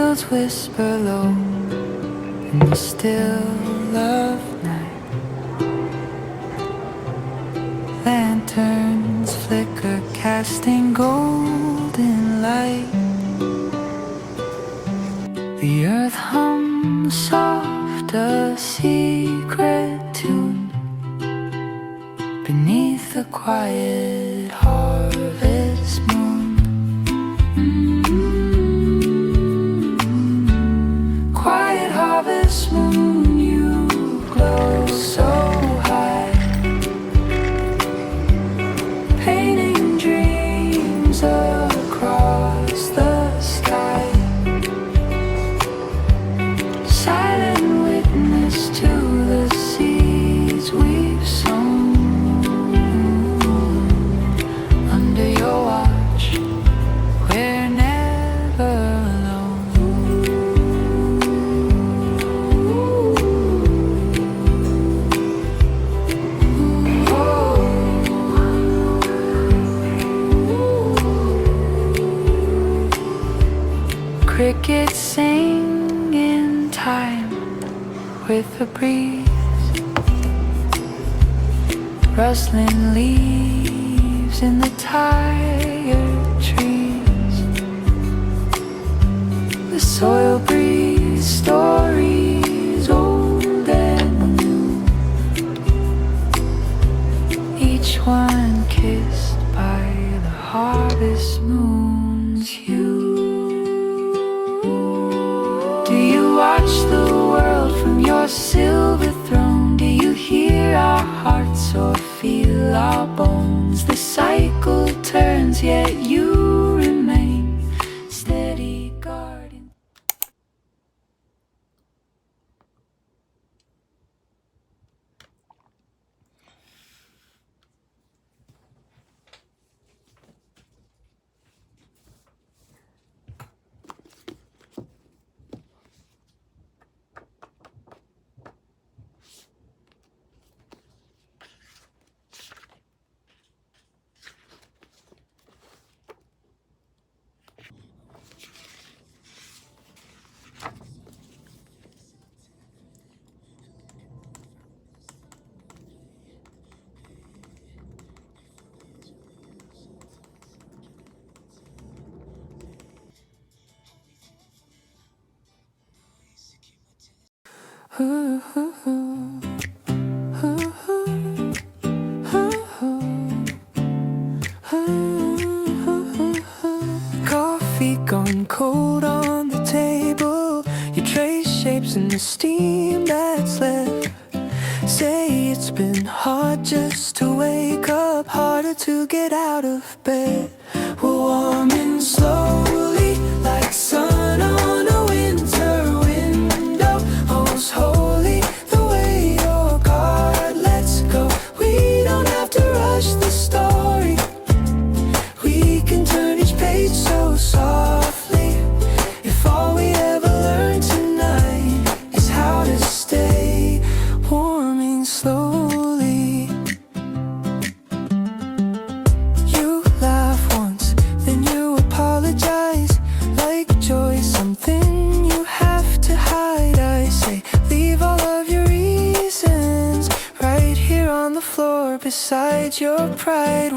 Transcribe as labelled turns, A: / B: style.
A: Angels whisper low in the still of night. Lanterns flicker, casting golden light. The earth hums soft, a secret tune beneath the quiet harvest moon. Quiet harvest moon, you glow so high, painting dreams across the sky. Silent witness to the seeds we've sown. Under your watch, we're never alone. Crickets sing in time with the breeze, rustling leaves in the tired trees. The soil breathes stories old and new, each one kissed by the harvest moon's hue. Do you watch the world from your silver throne? Do you hear our hearts or feel our bones? The cycle turns, yet you remain steady guardian. Coffee gone cold on the table. You trace shapes in the steam that's left. Say it's been hard just to wake up, harder to get out of bed. We're warming slowly like sun on a winter window. Most holy, the way your guard lets go. We don't have to rush the story. We can turn each page so softly. If all we ever learn tonight is how to stay warming slowly. You laugh once, then you apologize. Like joy, something you have to hide. I say, leave all of your reasons right here on the floor beside your pride.